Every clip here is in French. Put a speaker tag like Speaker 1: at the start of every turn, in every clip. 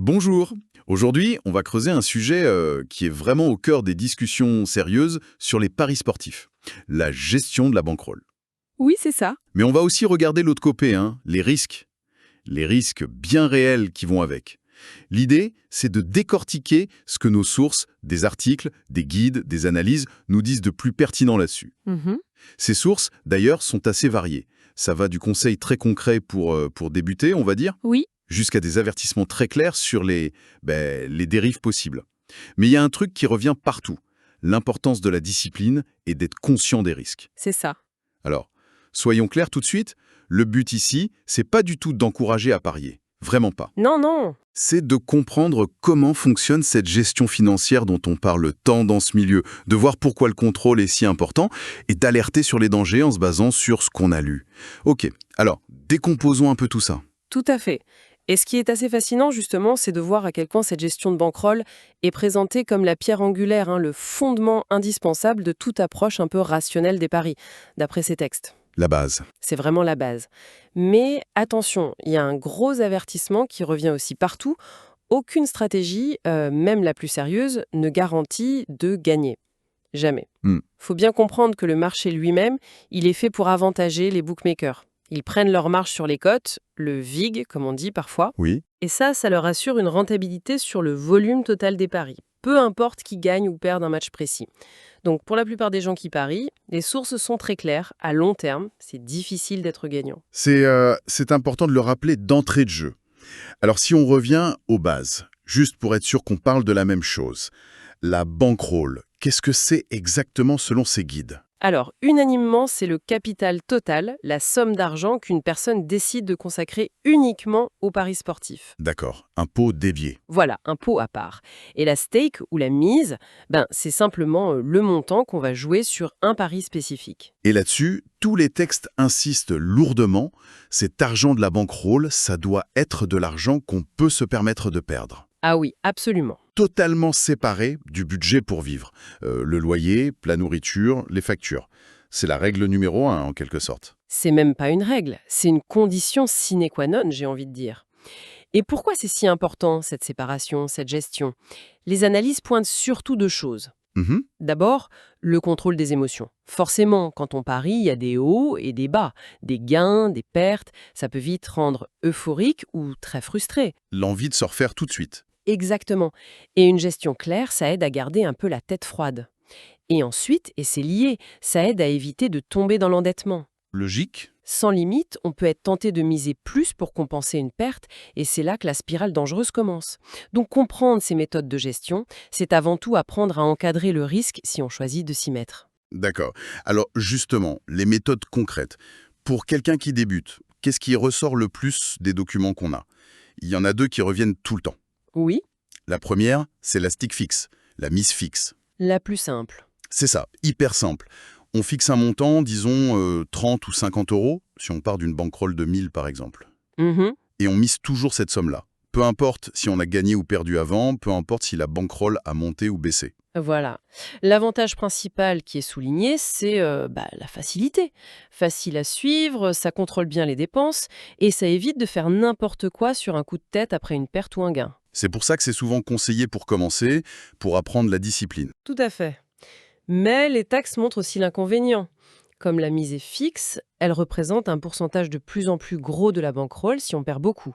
Speaker 1: Bonjour. Aujourd'hui, on va creuser un sujet qui est vraiment au cœur des discussions sérieuses sur les paris sportifs. La gestion de la bankroll.
Speaker 2: Oui, c'est ça.
Speaker 1: Mais on va aussi regarder l'autre côté, les risques. Les risques bien réels qui vont avec. L'idée, c'est de décortiquer ce que nos sources, des articles, des guides, des analyses, nous disent de plus pertinent là-dessus.
Speaker 2: Mhm.
Speaker 1: Ces sources, d'ailleurs, sont assez variées. Ça va du conseil très concret pour débuter, on va dire,
Speaker 2: Oui,
Speaker 1: jusqu'à des avertissements très clairs sur les dérives possibles. Mais il y a un truc qui revient partout, l'importance de la discipline et d'être conscient des risques.
Speaker 2: c'est ça.
Speaker 1: Alors, soyons clairs tout de suite, le but ici, c'est pas du tout d'encourager à parier. Vraiment pas.
Speaker 2: Non, non.
Speaker 1: C'est de comprendre comment fonctionne cette gestion financière dont on parle tant dans ce milieu, de voir pourquoi le contrôle est si important et d'alerter sur les dangers en se basant sur ce qu'on a lu. Ok, alors, décomposons un peu tout ça.
Speaker 2: Tout à fait. Et ce qui est assez fascinant, justement, c'est de voir à quel point cette gestion de bankroll est présentée comme la pierre angulaire, le fondement indispensable de toute approche un peu rationnelle des paris, d'après ces textes.
Speaker 1: La base.
Speaker 2: C'est vraiment la base. Mais attention, il y a un gros avertissement qui revient aussi partout. Aucune stratégie, même la plus sérieuse, ne garantit de gagner. Jamais.
Speaker 1: Hmm.
Speaker 2: Faut bien comprendre que le marché lui-même, il est fait pour avantager les bookmakers. Ils prennent leur marge sur les cotes, le VIG, comme on dit parfois,
Speaker 1: Oui.
Speaker 2: et ça leur assure une rentabilité sur le volume total des paris, peu importe qui gagne ou perd un match précis. Donc pour la plupart des gens qui parient, les sources sont très claires, à long terme, c'est difficile d'être gagnant.
Speaker 1: C'est important de le rappeler d'entrée de jeu. Alors si on revient aux bases, juste pour être sûr qu'on parle de la même chose, la bankroll, qu'est-ce que c'est exactement selon ces guides?
Speaker 2: Alors, unanimement, c'est le capital total, la somme d'argent qu'une personne décide de consacrer uniquement aux paris sportifs.
Speaker 1: D'accord, un pot dévié.
Speaker 2: Voilà, un pot à part. Et la stake ou la mise, c'est simplement le montant qu'on va jouer sur un pari spécifique.
Speaker 1: Et là-dessus, tous les textes insistent lourdement, cet argent de la bankroll, ça doit être de l'argent qu'on peut se permettre de perdre.
Speaker 2: Ah oui, absolument.
Speaker 1: Totalement séparé du budget pour vivre. Le loyer, la nourriture, les factures. C'est la règle numéro 1 en quelque sorte.
Speaker 2: C'est même pas une règle, c'est une condition sine qua non, j'ai envie de dire. Et pourquoi c'est si important, cette séparation, cette gestion? Les analyses pointent surtout deux choses.
Speaker 1: Mhm.
Speaker 2: D'abord, le contrôle des émotions. Forcément, quand on parie, il y a des hauts et des bas, des gains, des pertes. Ça peut vite rendre euphorique ou très frustré.
Speaker 1: L'envie de se refaire tout de suite.
Speaker 2: Exactement. Et une gestion claire, ça aide à garder un peu la tête froide. Et ensuite, et c'est lié, ça aide à éviter de tomber dans l'endettement.
Speaker 1: Logique.
Speaker 2: Sans limite, on peut être tenté de miser plus pour compenser une perte, et c'est là que la spirale dangereuse commence. Donc comprendre ces méthodes de gestion, c'est avant tout apprendre à encadrer le risque si on choisit de s'y mettre.
Speaker 1: D'accord. Alors justement, les méthodes concrètes. Pour quelqu'un qui débute, qu'est-ce qui ressort le plus des documents qu'on a? Il y en a deux qui reviennent tout le temps.
Speaker 2: Oui,
Speaker 1: La première, c'est la stick fixe, la mise fixe.
Speaker 2: la plus simple.
Speaker 1: C'est ça, hyper simple. On fixe un montant, disons 30 ou 50 euros, si on part d'une bankroll de 1000 par exemple.
Speaker 2: Mhm.
Speaker 1: Et on mise toujours cette somme-là. Peu importe si on a gagné ou perdu avant, peu importe si la bankroll a monté ou baissé.
Speaker 2: Voilà. L'avantage principal qui est souligné, c'est la facilité. Facile à suivre, ça contrôle bien les dépenses et ça évite de faire n'importe quoi sur un coup de tête après une perte ou un gain.
Speaker 1: C'est pour ça que c'est souvent conseillé pour commencer, pour apprendre la discipline.
Speaker 2: Tout à fait. Mais les taxes montrent aussi l'inconvénient. Comme la mise est fixe, elle représente un pourcentage de plus en plus gros de la bankroll si on perd beaucoup.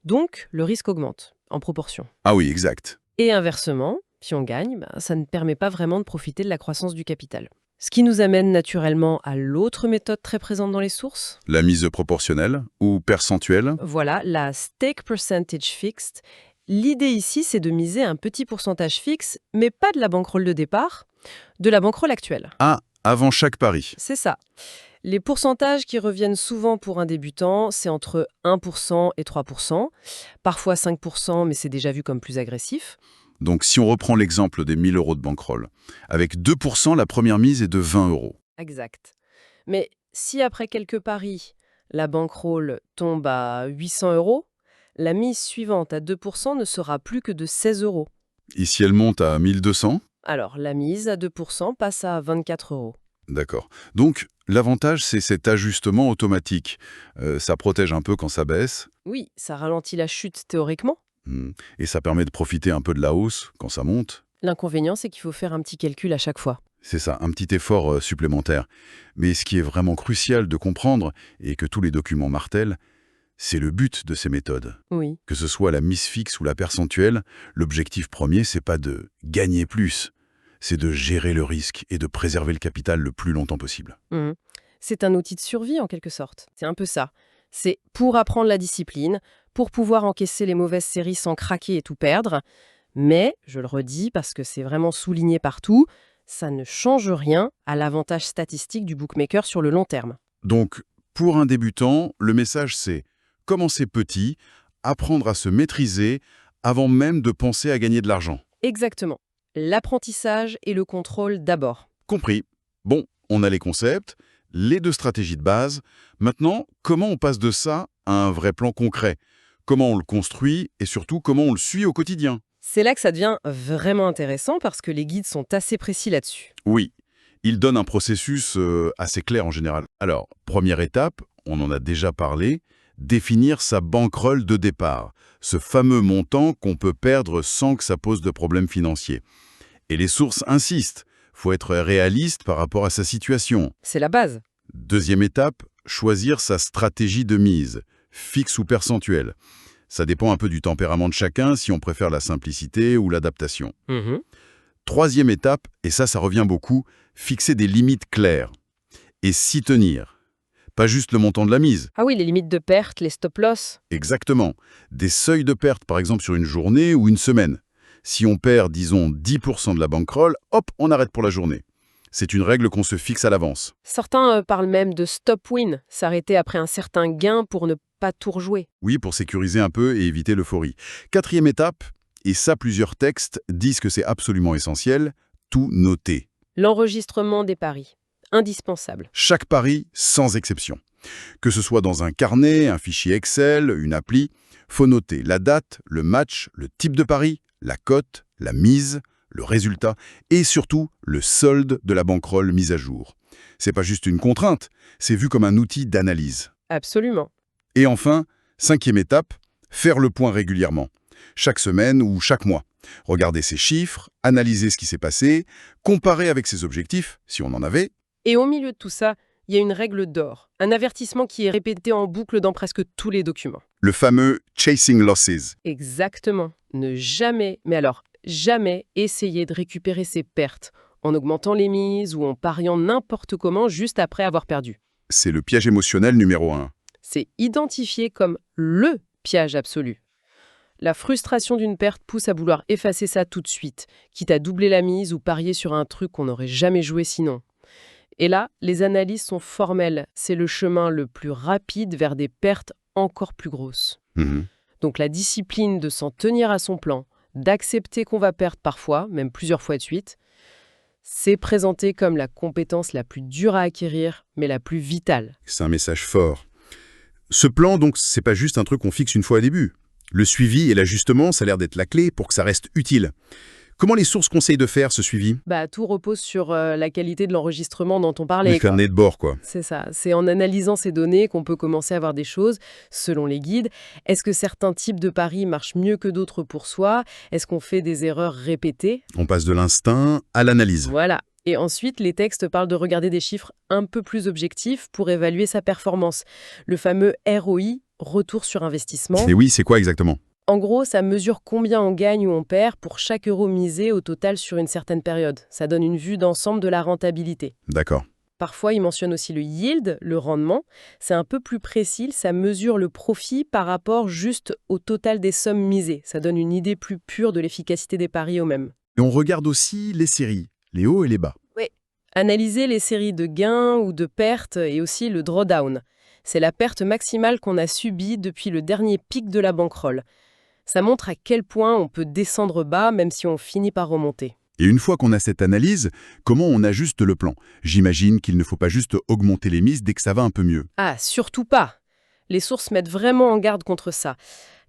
Speaker 2: Donc, le risque augmente, en proportion.
Speaker 1: Ah oui, exact.
Speaker 2: Et inversement, si on gagne, ça ne permet pas vraiment de profiter de la croissance du capital. Ce qui nous amène naturellement à l'autre méthode très présente dans les sources.
Speaker 1: La mise proportionnelle ou percentuelle.
Speaker 2: Voilà, la stake percentage fixed. L'idée ici, c'est de miser un petit pourcentage fixe, mais pas de la bankroll de départ, de la bankroll actuelle.
Speaker 1: Ah, avant chaque pari.
Speaker 2: C'est ça. Les pourcentages qui reviennent souvent pour un débutant, c'est entre 1% et 3%, parfois 5%, mais c'est déjà vu comme plus agressif.
Speaker 1: Donc si on reprend l'exemple des 1000 euros de bankroll, avec 2%, la première mise est de 20 euros.
Speaker 2: Exact. Mais si après quelques paris, la bankroll tombe à 800 euros, la mise suivante à 2% ne sera plus que de 16 euros.
Speaker 1: Et si elle monte à 1200?
Speaker 2: Alors, la mise à 2% passe à 24 euros.
Speaker 1: D'accord. Donc, l'avantage, c'est cet ajustement automatique. Ça protège un peu quand ça baisse.
Speaker 2: Oui, ça ralentit la chute théoriquement.
Speaker 1: Et ça permet de profiter un peu de la hausse quand ça monte.
Speaker 2: L'inconvénient, c'est qu'il faut faire un petit calcul à chaque fois.
Speaker 1: C'est ça, un petit effort supplémentaire. Mais ce qui est vraiment crucial de comprendre, et que tous les documents martèlent, c'est le but de ces méthodes.
Speaker 2: Oui,
Speaker 1: Que ce soit la mise fixe ou la percentuelle, l'objectif premier, c'est pas de gagner plus, c'est de gérer le risque et de préserver le capital le plus longtemps possible.
Speaker 2: mhm. C'est un outil de survie en quelque sorte. C'est un peu ça. C'est pour apprendre la discipline, pour pouvoir encaisser les mauvaises séries sans craquer et tout perdre. Mais, je le redis parce que c'est vraiment souligné partout, ça ne change rien à l'avantage statistique du bookmaker sur le long terme.
Speaker 1: Donc, pour un débutant, le message c'est commencer petit, apprendre à se maîtriser avant même de penser à gagner de l'argent.
Speaker 2: Exactement. L'apprentissage et le contrôle d'abord.
Speaker 1: Compris. Bon, on a les concepts, les deux stratégies de base. Maintenant, comment on passe de ça à un vrai plan concret? Comment on le construit et surtout comment on le suit au quotidien?
Speaker 2: C'est là que ça devient vraiment intéressant parce que les guides sont assez précis là-dessus.
Speaker 1: Oui, il donne un processus assez clair en général. Alors, première étape, on en a déjà parlé, définir sa bankroll de départ, ce fameux montant qu'on peut perdre sans que ça pose de problème financier. Et les sources insistent, faut être réaliste par rapport à sa situation.
Speaker 2: C'est la base.
Speaker 1: Deuxième étape, choisir sa stratégie de mise, fixe ou percentuelle. Ça dépend un peu du tempérament de chacun, si on préfère la simplicité ou l'adaptation.
Speaker 2: Mhm.
Speaker 1: Troisième étape, et ça revient beaucoup, fixer des limites claires. Et s'y tenir. Pas juste le montant de la mise.
Speaker 2: Ah oui, les limites de perte, les stop-loss.
Speaker 1: Exactement. Des seuils de perte, par exemple sur une journée ou une semaine. Si on perd, disons, 10% de la bankroll, hop, on arrête pour la journée. C'est une règle qu'on se fixe à l'avance.
Speaker 2: Certains parlent même de stop-win, s'arrêter après un certain gain pour ne pas tout rejouer.
Speaker 1: Oui, pour sécuriser un peu et éviter l'euphorie. Quatrième étape, et ça plusieurs textes disent que c'est absolument essentiel, tout noter.
Speaker 2: L'enregistrement des paris. Indispensable.
Speaker 1: Chaque pari, sans exception. Que ce soit dans un carnet, un fichier Excel, une appli, faut noter la date, le match, le type de pari, la cote, la mise, le résultat et surtout le solde de la bankroll mise à jour. C'est pas juste une contrainte, c'est vu comme un outil d'analyse.
Speaker 2: Absolument.
Speaker 1: Et enfin, cinquième étape, faire le point régulièrement. Chaque semaine ou chaque mois. Regarder ses chiffres, analyser ce qui s'est passé, comparer avec ses objectifs, si on en avait.
Speaker 2: Et au milieu de tout ça, il y a une règle d'or. Un avertissement qui est répété en boucle dans presque tous les documents.
Speaker 1: Le fameux « chasing losses ».
Speaker 2: Exactement. Ne jamais, mais alors jamais essayer de récupérer ses pertes en augmentant les mises ou en pariant n'importe comment juste après avoir perdu.
Speaker 1: C'est le piège émotionnel numéro 1.
Speaker 2: C'est identifié comme le piège absolu. La frustration d'une perte pousse à vouloir effacer ça tout de suite, quitte à doubler la mise ou parier sur un truc qu'on n'aurait jamais joué sinon. Et là, les analyses sont formelles. C'est le chemin le plus rapide vers des pertes encore plus grosses. Donc la discipline de s'en tenir à son plan, d'accepter qu'on va perdre parfois, même plusieurs fois de suite, c'est présenté comme la compétence la plus dure à acquérir, mais la plus vitale.
Speaker 1: C'est un message fort. Ce plan, donc, c'est pas juste un truc qu'on fixe une fois au début. Le suivi et l'ajustement, ça a l'air d'être la clé pour que ça reste utile. Comment les sources conseillent de faire ce suivi?
Speaker 2: Tout repose sur la qualité de l'enregistrement dont on parlait.
Speaker 1: Il fait un nez de bord, quoi.
Speaker 2: C'est ça. C'est en analysant ces données qu'on peut commencer à voir des choses, selon les guides. Est-ce que certains types de paris marchent mieux que d'autres pour soi? Est-ce qu'on fait des erreurs répétées?
Speaker 1: On passe de l'instinct à l'analyse.
Speaker 2: Voilà. Et ensuite, les textes parlent de regarder des chiffres un peu plus objectifs pour évaluer sa performance. Le fameux ROI, retour sur investissement.
Speaker 1: Et oui, c'est quoi exactement?
Speaker 2: En gros, ça mesure combien on gagne ou on perd pour chaque euro misé au total sur une certaine période. Ça donne une vue d'ensemble de la rentabilité.
Speaker 1: D'accord.
Speaker 2: Parfois, il mentionne aussi le yield, le rendement. C'est un peu plus précis, ça mesure le profit par rapport juste au total des sommes misées. Ça donne une idée plus pure de l'efficacité des paris eux-mêmes.
Speaker 1: Et on regarde aussi les séries, les hauts et les bas.
Speaker 2: Oui. Analyser les séries de gains ou de pertes et aussi le drawdown. C'est la perte maximale qu'on a subie depuis le dernier pic de la bankroll. Ça montre à quel point on peut descendre bas même si on finit par remonter.
Speaker 1: Et une fois qu'on a cette analyse, comment on ajuste le plan? J'imagine qu'il ne faut pas juste augmenter les mises dès que ça va un peu mieux.
Speaker 2: Ah, surtout pas. Les sources mettent vraiment en garde contre ça.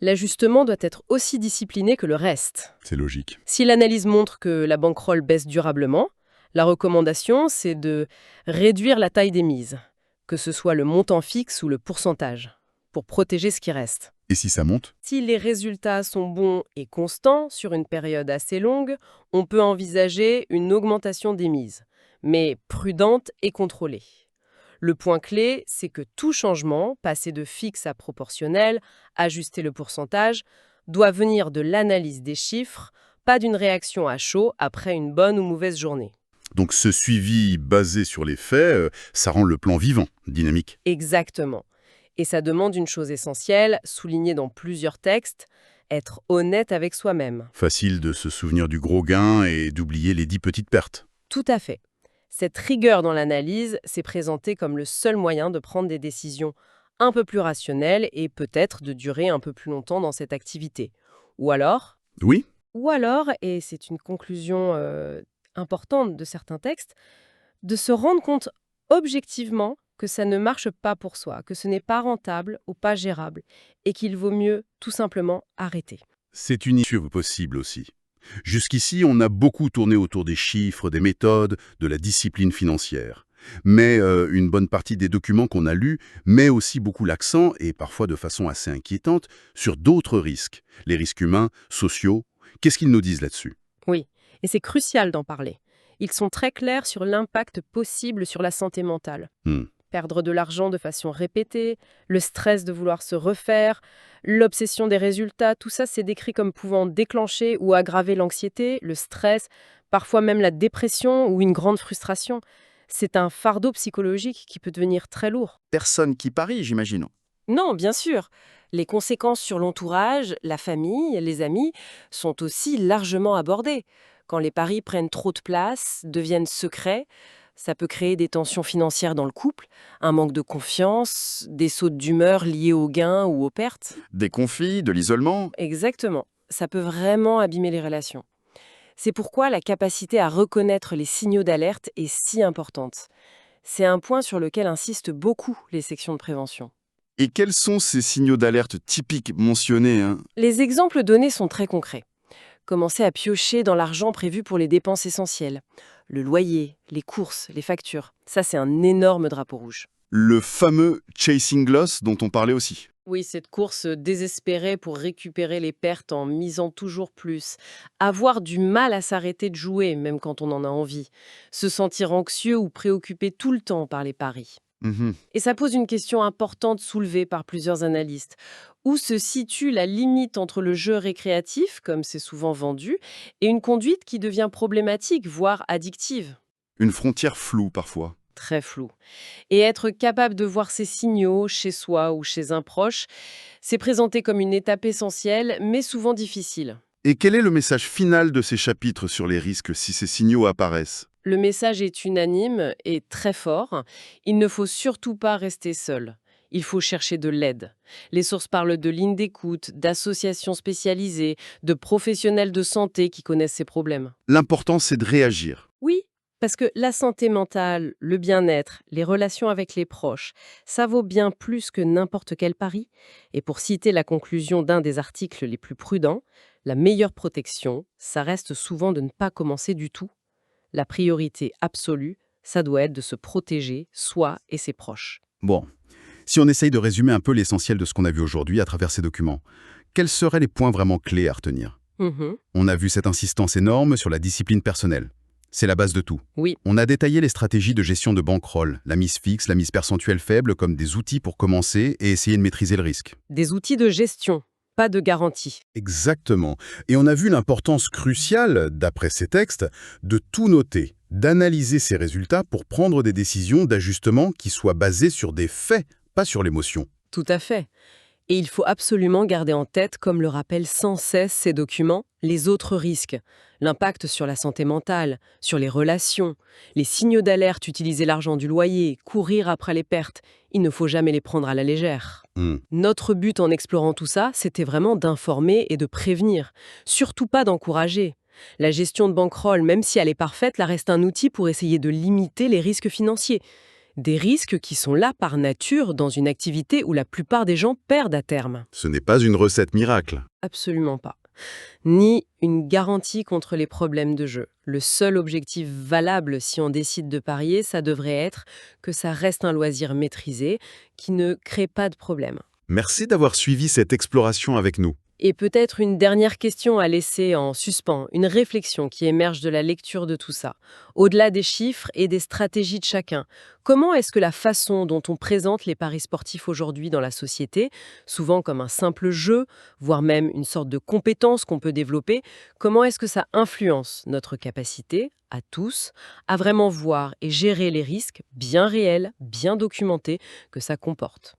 Speaker 2: L'ajustement doit être aussi discipliné que le reste.
Speaker 1: C'est logique.
Speaker 2: Si l'analyse montre que la bankroll baisse durablement, la recommandation, c'est de réduire la taille des mises, que ce soit le montant fixe ou le pourcentage, pour protéger ce qui reste.
Speaker 1: Et si ça monte?
Speaker 2: Si les résultats sont bons et constants sur une période assez longue, on peut envisager une augmentation des mises, mais prudente et contrôlée. Le point clé, c'est que tout changement, passer de fixe à proportionnel, ajuster le pourcentage, doit venir de l'analyse des chiffres, pas d'une réaction à chaud après une bonne ou mauvaise journée.
Speaker 1: Donc ce suivi basé sur les faits, ça rend le plan vivant, dynamique.
Speaker 2: Exactement. Et ça demande une chose essentielle, soulignée dans plusieurs textes, être honnête avec soi-même.
Speaker 1: Facile de se souvenir du gros gain et d'oublier les 10 petites pertes.
Speaker 2: Tout à fait. Cette rigueur dans l'analyse s'est présentée comme le seul moyen de prendre des décisions un peu plus rationnelles et peut-être de durer un peu plus longtemps dans cette activité. Ou alors,
Speaker 1: Oui?
Speaker 2: et c'est une conclusion importante de certains textes, de se rendre compte objectivement que ça ne marche pas pour soi, que ce n'est pas rentable ou pas gérable, et qu'il vaut mieux tout simplement arrêter.
Speaker 1: C'est une issue possible aussi. Jusqu'ici, on a beaucoup tourné autour des chiffres, des méthodes, de la discipline financière. Mais une bonne partie des documents qu'on a lus met aussi beaucoup l'accent, et parfois de façon assez inquiétante, sur d'autres risques. Les risques humains, sociaux. Qu'est-ce qu'ils nous disent là-dessus?
Speaker 2: Oui, et c'est crucial d'en parler. Ils sont très clairs sur l'impact possible sur la santé mentale.
Speaker 1: Hmm.
Speaker 2: Perdre de l'argent de façon répétée, le stress de vouloir se refaire, l'obsession des résultats, tout ça c'est décrit comme pouvant déclencher ou aggraver l'anxiété, le stress, parfois même la dépression ou une grande frustration. C'est un fardeau psychologique qui peut devenir très lourd.
Speaker 3: Personne qui parie, j'imagine.
Speaker 2: Non, bien sûr. Les conséquences sur l'entourage, la famille, les amis sont aussi largement abordées. Quand les paris prennent trop de place, deviennent secrets, ça peut créer des tensions financières dans le couple, un manque de confiance, des sautes d'humeur liés aux gains ou aux pertes.
Speaker 3: Des conflits, de l'isolement.
Speaker 2: Exactement. Ça peut vraiment abîmer les relations. C'est pourquoi la capacité à reconnaître les signaux d'alerte est si importante. C'est un point sur lequel insistent beaucoup les sections de prévention.
Speaker 3: Et quels sont ces signaux d'alerte typiques mentionnés, hein?
Speaker 2: Les exemples donnés sont très concrets. Commencez à piocher dans l'argent prévu pour les dépenses essentielles. Le loyer, les courses, les factures. Ça, c'est un énorme drapeau rouge.
Speaker 3: Le fameux chasing loss dont on parlait aussi.
Speaker 2: Oui, cette course désespérée pour récupérer les pertes en misant toujours plus. Avoir du mal à s'arrêter de jouer, même quand on en a envie. Se sentir anxieux ou préoccupé tout le temps par les paris.
Speaker 3: Mhm.
Speaker 2: Et ça pose une question importante soulevée par plusieurs analystes. Où se situe la limite entre le jeu récréatif, comme c'est souvent vendu, et une conduite qui devient problématique, voire addictive?
Speaker 3: Une frontière floue parfois.
Speaker 2: Très flou. Et être capable de voir ces signaux chez soi ou chez un proche, c'est présenté comme une étape essentielle, mais souvent difficile.
Speaker 3: Et quel est le message final de ces chapitres sur les risques si ces signaux apparaissent?
Speaker 2: Le message est unanime et très fort. Il ne faut surtout pas rester seul. Il faut chercher de l'aide. Les sources parlent de lignes d'écoute, d'associations spécialisées, de professionnels de santé qui connaissent ces problèmes.
Speaker 3: L'important, c'est de réagir.
Speaker 2: Oui, parce que la santé mentale, le bien-être, les relations avec les proches, ça vaut bien plus que n'importe quel pari. Et pour citer la conclusion d'un des articles les plus prudents, la meilleure protection, ça reste souvent de ne pas commencer du tout. La priorité absolue, ça doit être de se protéger, soi et ses proches.
Speaker 1: Bon, si on essaye de résumer un peu l'essentiel de ce qu'on a vu aujourd'hui à travers ces documents, quels seraient les points vraiment clés à retenir?
Speaker 2: Mhm.
Speaker 1: On a vu cette insistance énorme sur la discipline personnelle. C'est la base de tout.
Speaker 2: Oui,
Speaker 1: On a détaillé les stratégies de gestion de bankroll, la mise fixe, la mise percentuelle faible comme des outils pour commencer et essayer de maîtriser le risque.
Speaker 2: des outils de gestion, pas de garantie.
Speaker 1: Exactement. Et on a vu l'importance cruciale, d'après ces textes, de tout noter, d'analyser ces résultats pour prendre des décisions d'ajustement qui soient basées sur des faits, pas sur l'émotion.
Speaker 2: Tout à fait. Et il faut absolument garder en tête, comme le rappellent sans cesse ces documents, les autres risques. L'impact sur la santé mentale, sur les relations, les signaux d'alerte, utiliser l'argent du loyer, courir après les pertes. Il ne faut jamais les prendre à la légère.
Speaker 1: Hmm.
Speaker 2: Notre but en explorant tout ça, c'était vraiment d'informer et de prévenir, surtout pas d'encourager. La gestion de bankroll, même si elle est parfaite, la reste un outil pour essayer de limiter les risques financiers. Des risques qui sont là par nature dans une activité où la plupart des gens perdent à terme.
Speaker 1: Ce n'est pas une recette miracle.
Speaker 2: Absolument pas. Ni une garantie contre les problèmes de jeu. Le seul objectif valable si on décide de parier, ça devrait être que ça reste un loisir maîtrisé, qui ne crée pas de problème.
Speaker 3: Merci d'avoir suivi cette exploration avec nous.
Speaker 2: Et peut-être une dernière question à laisser en suspens, une réflexion qui émerge de la lecture de tout ça. Au-delà des chiffres et des stratégies de chacun, comment est-ce que la façon dont on présente les paris sportifs aujourd'hui dans la société, souvent comme un simple jeu, voire même une sorte de compétence qu'on peut développer, comment est-ce que ça influence notre capacité, à tous, à vraiment voir et gérer les risques bien réels, bien documentés que ça comporte?